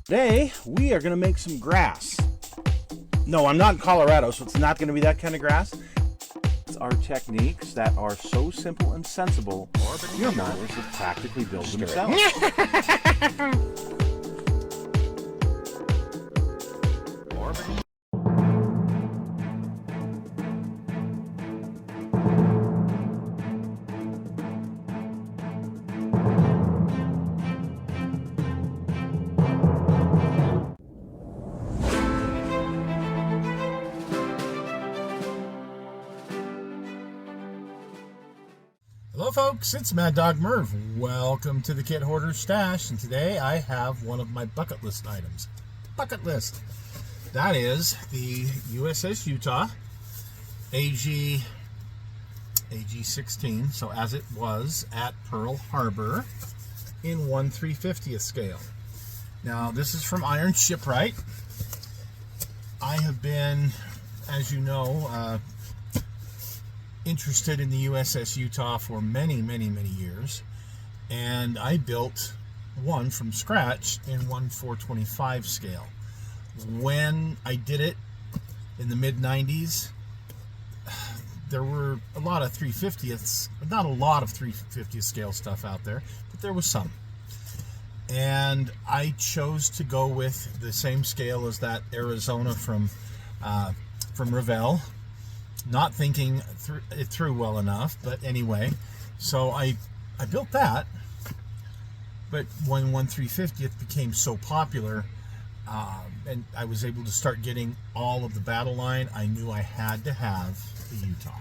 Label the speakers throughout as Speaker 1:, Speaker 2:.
Speaker 1: Today, we are going to make some grass. No, I'm not in Colorado, so it's not going to be that kind of grass. It's our techniques that are so simple and sensible, your mothers would practically build themselves.
Speaker 2: Hello folks, it's Mad Dog Merv. Welcome to the Kit Hoarder's Stash, and today I have one of my bucket list items. Bucket list. That is the USS Utah A, G16, so as it was at Pearl Harbor in 1/350th scale. Now this is from Ironshipwright. I have been, as you know, interested in the USS Utah for many years, and I built one from scratch in 1/425 scale. When I did it in the mid-90s, there were a lot of 3/50ths, not a lot of 3/50th scale stuff out there, but there was some. And I chose to go with the same scale as that Arizona from Revell, not thinking it through well enough, but anyway, so I built that. But when 1/350th became so popular, and I was able to start getting all of the battle line, I knew I had to have the Utah.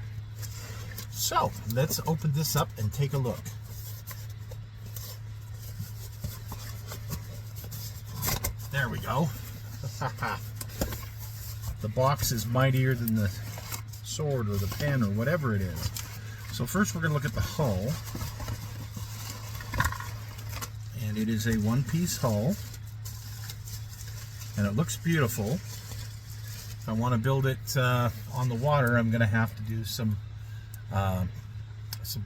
Speaker 2: So let's open this up and take a look. There we go. The box is mightier than the sword or the pen or whatever it is. So first we're going to look at the hull, and it is a one-piece hull, and it looks beautiful. If I want to build it on the water, I'm going to have to do some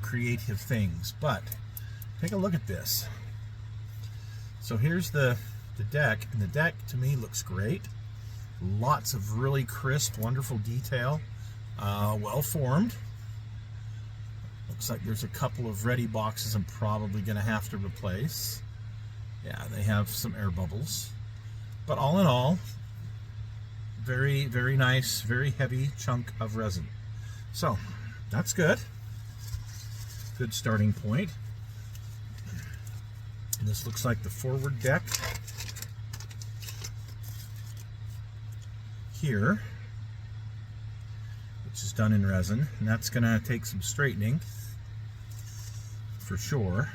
Speaker 2: creative things, but take a look at this. So here's the deck, and the deck to me looks great. Lots of really crisp, wonderful detail. Well formed. Looks like there's a couple of ready boxes I'm probably going to have to replace. Yeah, they have some air bubbles. But all in all, very nice, very heavy chunk of resin. So, that's good. Good starting point. And this looks like the forward deck. Here, which is done in resin, and that's going to take some straightening for sure.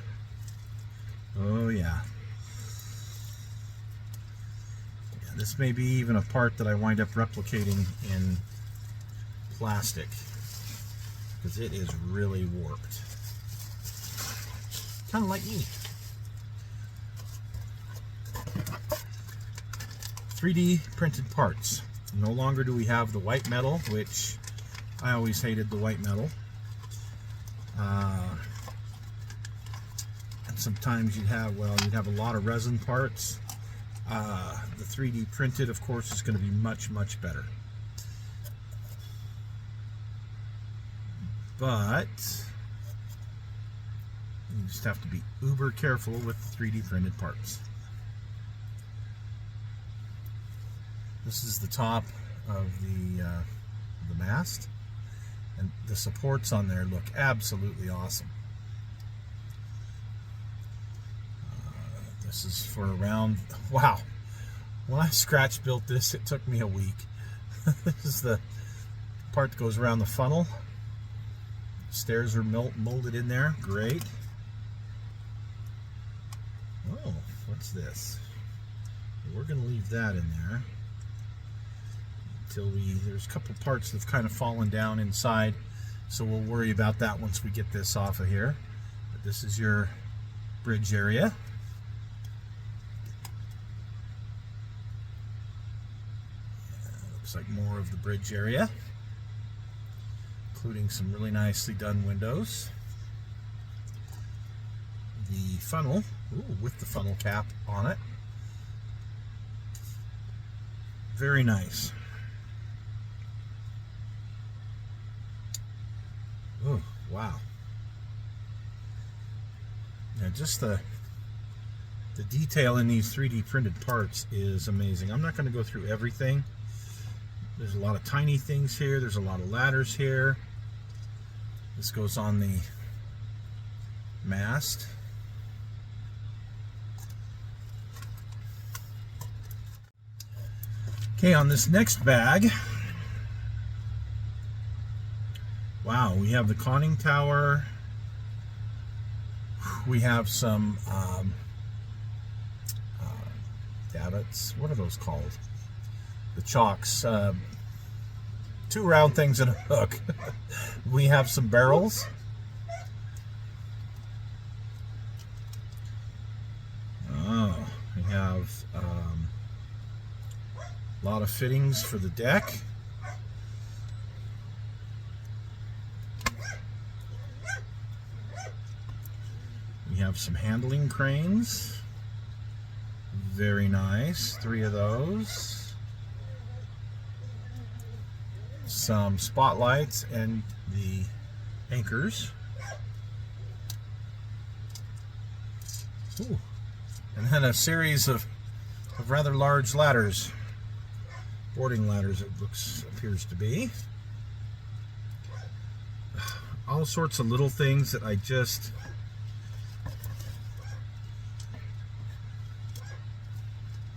Speaker 2: Oh yeah. This may be even a part that I wind up replicating in plastic, because it is really warped, kind of like me. 3D printed parts. No longer do we have the white metal, which I always hated the white metal. And sometimes you'd have a lot of resin parts. The 3D printed, of course, is going to be much better. But you just have to be uber careful with 3D printed parts. This is the top of the mast, and the supports on there look absolutely awesome. This is for around, wow, when I scratch built this, it took me a week. This is the part that goes around the funnel. Stairs are molded in there, great. Oh, what's this? We're going to leave that in there. There's a couple parts that have kind of fallen down inside, so we'll worry about that once we get this off of here. But this is your bridge area. Looks like more of the bridge area, including some really nicely done windows. The funnel, with the funnel cap on it. Very nice. Oh, wow. Yeah, just the detail in these 3D printed parts is amazing. I'm not going to go through everything. There's a lot of tiny things here. There's a lot of ladders here. This goes on the mast. Okay, on this next bag, wow, we have the conning tower. We have some davits. What are those called? The chocks. 2 round things and a hook. We have some barrels. Oh, we have a lot of fittings for the deck. We have some handling cranes. Very nice. 3 of those. Some spotlights and the anchors. Ooh. And then a series of rather large ladders. Boarding ladders, it appears to be. All sorts of little things that I just...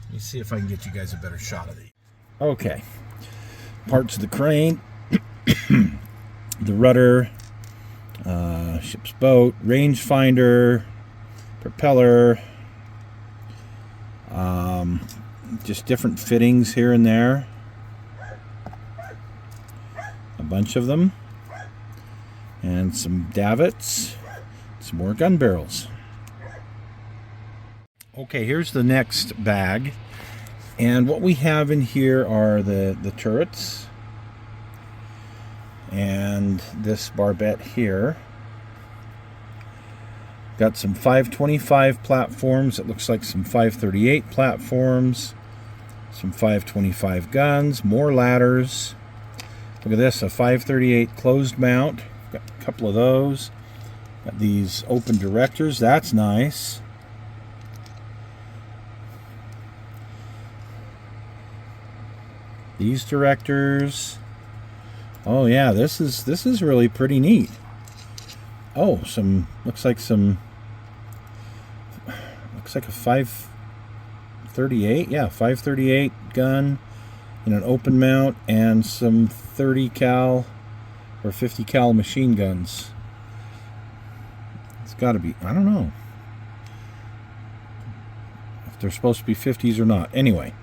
Speaker 2: Let me see if I can get you guys a better shot of these. Okay. Parts of the crane, the rudder, ship's boat, rangefinder, propeller, just different fittings here and there. A bunch of them. And some davits, some more gun barrels. Okay, here's the next bag. And what we have in here are the turrets and this barbette here. Got some 525 platforms. It looks like some 538 platforms, some 525 guns, more ladders. Look at this, a 538 closed mount. Got a couple of those. Got these open directors. That's nice. These directors. Oh yeah, this is really pretty neat. Oh, looks like a 538. Yeah, 538 gun in an open mount and some 30 cal or 50 cal machine guns. It's got to be, I don't know if they're supposed to be 50s or not. Anyway,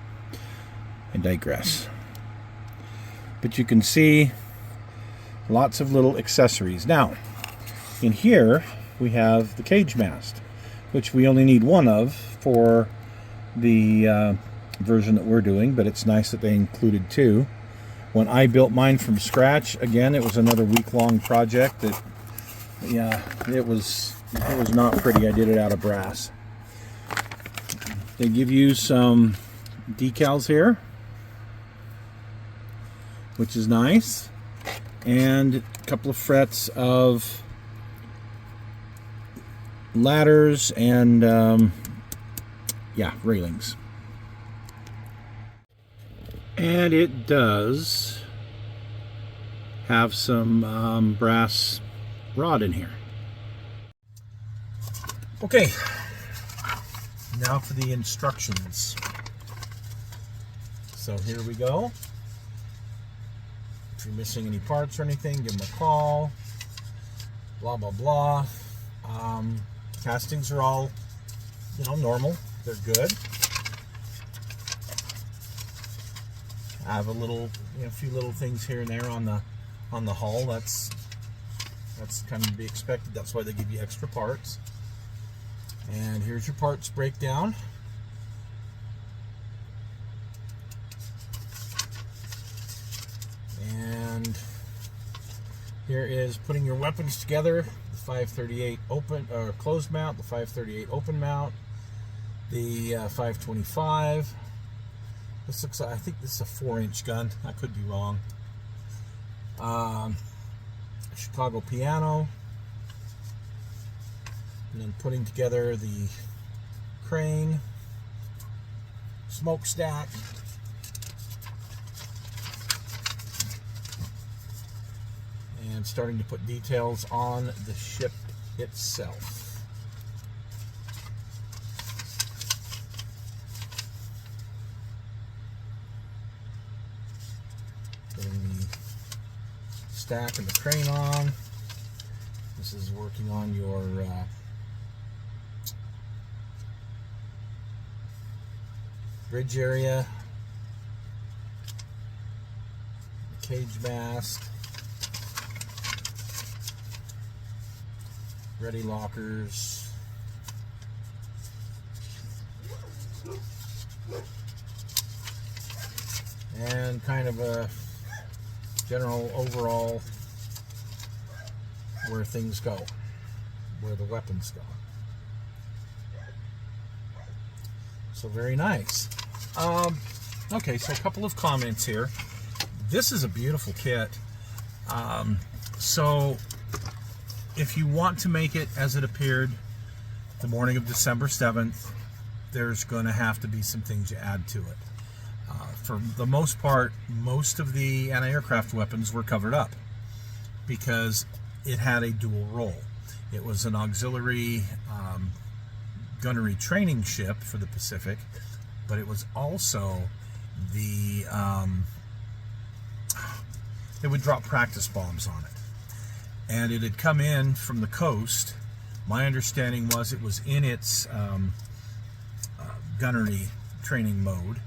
Speaker 2: I digress. But you can see lots of little accessories. Now, in here we have the cage mast, which we only need 1 of for the version that we're doing, but it's nice that they included 2. When I built mine from scratch, again, it was another week-long project that, yeah, it was not pretty. I did it out of brass. They give you some decals here, which is nice, and a couple of frets of ladders and yeah, railings. And it does have some brass rod in here. Okay, now for the instructions. So here we go. If you're missing any parts or anything, give them a call. Blah, blah, blah. Castings are all, normal. They're good. I have a few little things here and there on the hull. That's kind of to be expected. That's why they give you extra parts. And here's your parts breakdown. And here is putting your weapons together. The 538 open or closed mount, the 538 open mount, the 525, This looks like, I think this is a 4-inch gun. I could be wrong. Chicago piano. And then putting together the crane, smokestack, and starting to put details on the ship itself. Putting the stack and the crane on. This is working on your bridge area, the cage mast, ready lockers, and kind of a general overall where things go, where the weapons go. So very nice. Okay, so a couple of comments here. This is a beautiful kit. So if you want to make it as it appeared the morning of December 7th, there's going to have to be some things you add to it. For the most part, most of the anti-aircraft weapons were covered up because it had a dual role. It was an auxiliary gunnery training ship for the Pacific, but it was also the it would drop practice bombs on it, and it had come in from the coast. My understanding was it was in its gunnery training mode,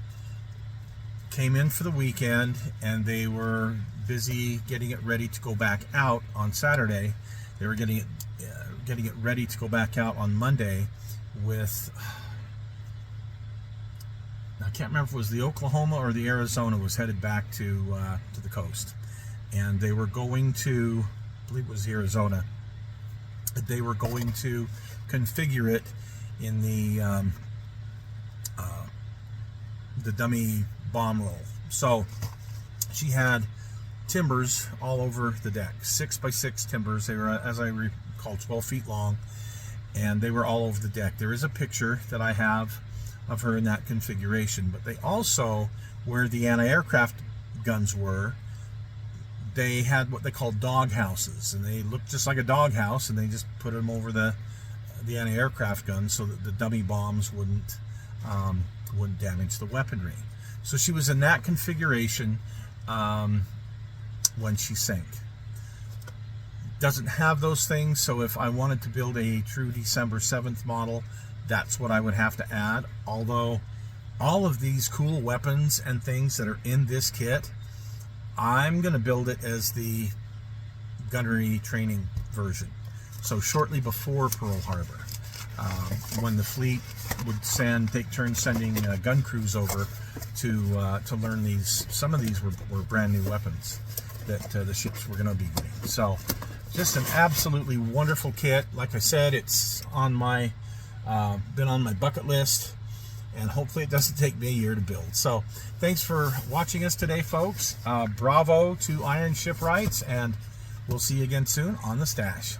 Speaker 2: came in for the weekend, and they were busy getting it ready to go back out on Saturday. They were getting it ready to go back out on Monday with, I can't remember if it was the Oklahoma or the Arizona, was headed back to the coast, and they were going to, I believe it was the Arizona, they were going to configure it in the dummy bomb roll. So she had timbers all over the deck, 6x6 timbers. They were, as I recall, 12 feet long, and they were all over the deck. There is a picture that I have of her in that configuration, but they also, where the anti-aircraft guns were, they had what they called dog houses, and they looked just like a dog house, and they just put them over the anti-aircraft guns so that the dummy bombs wouldn't damage the weaponry. So she was in that configuration when she sank. Doesn't have those things, so if I wanted to build a true December 7th model, that's what I would have to add. Although all of these cool weapons and things that are in this kit, I'm going to build it as the gunnery training version. So shortly before Pearl Harbor, when the fleet would take turns sending gun crews over to learn these. Some of these were brand new weapons that the ships were going to be getting. So just an absolutely wonderful kit. Like I said, it's on my been on my bucket list, and hopefully it doesn't take me a year to build. So thanks for watching us today, folks. Bravo to Ironshipwrights, and we'll see you again soon on The Stash.